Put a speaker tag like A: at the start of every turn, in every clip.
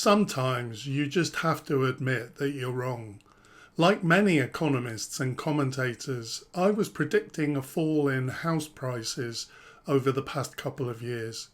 A: Sometimes you just have to admit that you're wrong. Like many economists and commentators, I was predicting a fall in house prices over the past couple of years.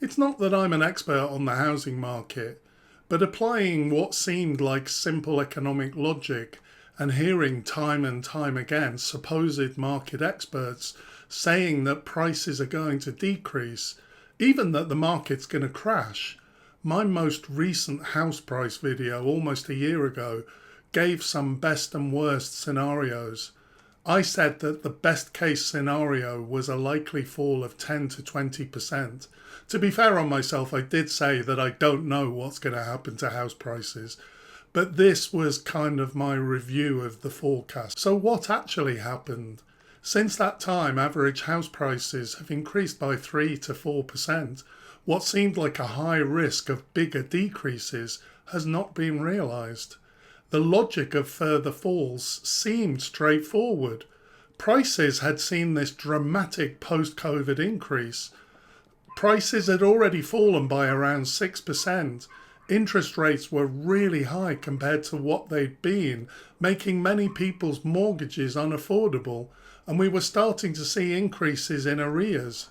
A: It's not that I'm an expert on the housing market, but applying what seemed like simple economic logic and hearing time and time again supposed market experts saying that prices are going to decrease, even that the market's going to crash. My most recent house price video, almost a year ago, gave some best and worst scenarios. I said that the best case scenario was a likely fall of 10 to 20%. To be fair on myself, I did say that I don't know what's going to happen to house prices, but this was kind of my review of the forecast. So what actually happened? Since that time, average house prices have increased by 3 to 4%. What seemed like a high risk of bigger decreases has not been realised. The logic of further falls seemed straightforward. Prices had seen this dramatic post-COVID increase. Prices had already fallen by around 6%. Interest rates were really high compared to what they'd been, making many people's mortgages unaffordable, and we were starting to see increases in arrears.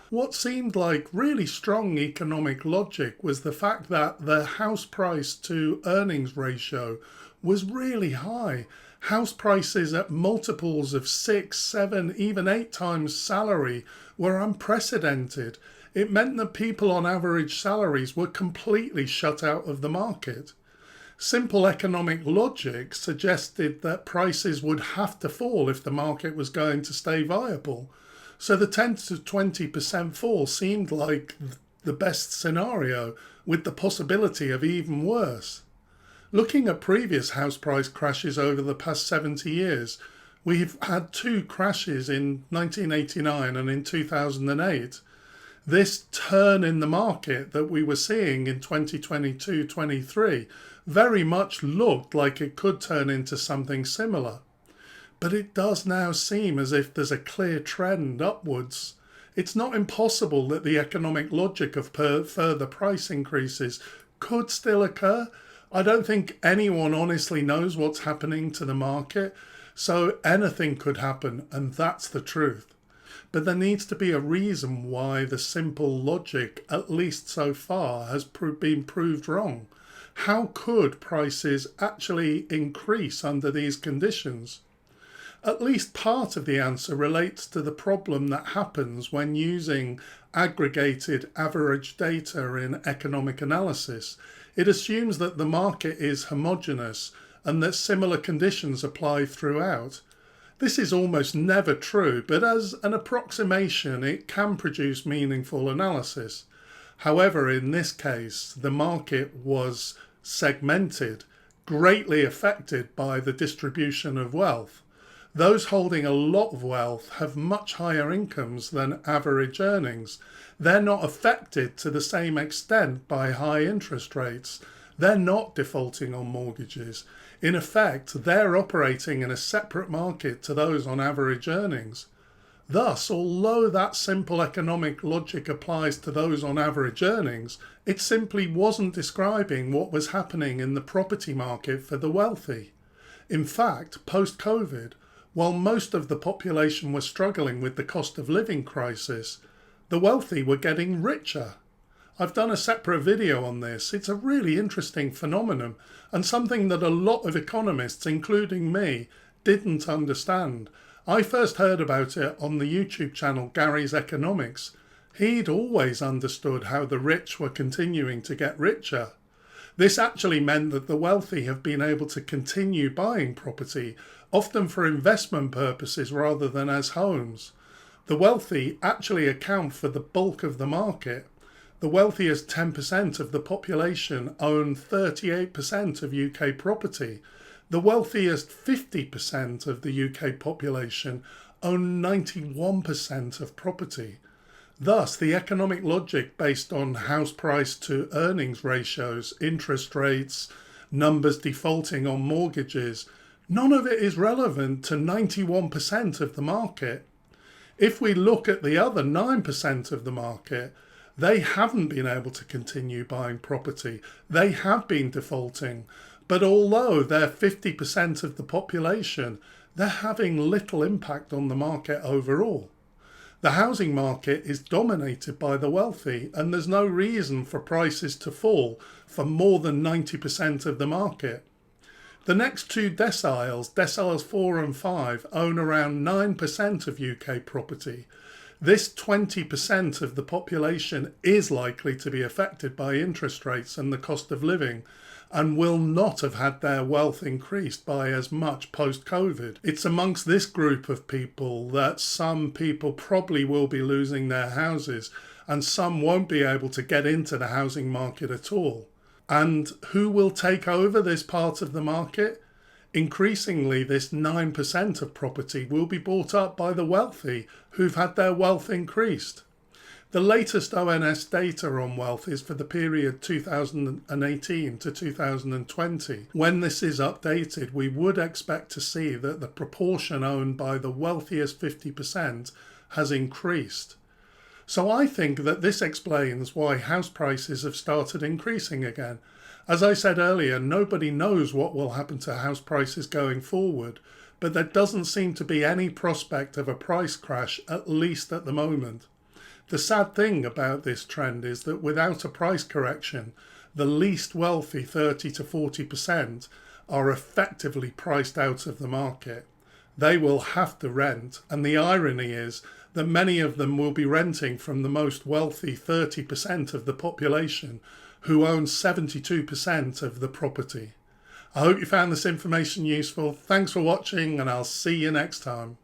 A: What seemed like really strong economic logic was the fact that the house price to earnings ratio was really high. House prices at multiples of 6, 7, even 8 times salary were unprecedented. It meant that people on average salaries were completely shut out of the market. Simple economic logic suggested that prices would have to fall if the market was going to stay viable. So the 10 to 20% fall seemed like the best scenario, with the possibility of even worse. Looking at previous house price crashes over the past 70 years, we've had 2 crashes in 1989 and in 2008. This turn in the market that we were seeing in 2022-23 very much looked like it could turn into something similar. But it does now seem as if there's a clear trend upwards. It's not impossible that the economic logic of further price increases could still occur. I don't think anyone honestly knows what's happening to the market, so anything could happen, and that's the truth. But there needs to be a reason why the simple logic, at least so far, has been proved wrong. How could prices actually increase under these conditions? At least part of the answer relates to the problem that happens when using aggregated average data in economic analysis. It assumes that the market is homogeneous and that similar conditions apply throughout. This is almost never true, but as an approximation, it can produce meaningful analysis. However, in this case, the market was segmented, greatly affected by the distribution of wealth. Those holding a lot of wealth have much higher incomes than average earnings. They're not affected to the same extent by high interest rates. They're not defaulting on mortgages. In effect, they're operating in a separate market to those on average earnings. Thus, although that simple economic logic applies to those on average earnings, it simply wasn't describing what was happening in the property market for the wealthy. In fact, post-COVID, while most of the population was struggling with the cost of living crisis, the wealthy were getting richer. I've done a separate video on this. It's a really interesting phenomenon and something that a lot of economists, including me, didn't understand. I first heard about it on the YouTube channel Gary's Economics. He'd always understood how the rich were continuing to get richer. This actually meant that the wealthy have been able to continue buying property, often for investment purposes rather than as homes. The wealthy actually account for the bulk of the market. The wealthiest 10% of the population own 38% of UK property. The wealthiest 50% of the UK population own 91% of property. Thus, the economic logic based on house price to earnings ratios, interest rates, numbers defaulting on mortgages, none of it is relevant to 91% of the market. If we look at the other 9% of the market, They haven't been able to continue buying property. They have been defaulting. But although they're 50% of the population, they're having little impact on the market overall. The housing market is dominated by the wealthy, and there's no reason for prices to fall for more than 90% of the market. The next two deciles, deciles 4 and 5, own around 9% of UK property. This 20% of the population is likely to be affected by interest rates and the cost of living, and will not have had their wealth increased by as much post-COVID. It's amongst this group of people that some people probably will be losing their houses, and some won't be able to get into the housing market at all. And who will take over this part of the market? Increasingly, this 9% of property will be bought up by the wealthy who've had their wealth increased. The latest ONS data on wealth is for the period 2018 to 2020. When this is updated, we would expect to see that the proportion owned by the wealthiest 50% has increased. So I think that this explains why house prices have started increasing again. As I said earlier, nobody knows what will happen to house prices going forward, but there doesn't seem to be any prospect of a price crash, at least at the moment. The sad thing about this trend is that without a price correction, the least wealthy 30 to 40% are effectively priced out of the market. They will have to rent, and the irony is that many of them will be renting from the most wealthy 30% of the population, who own 72% of the property. I hope you found this information useful. Thanks for watching, and I'll see you next time.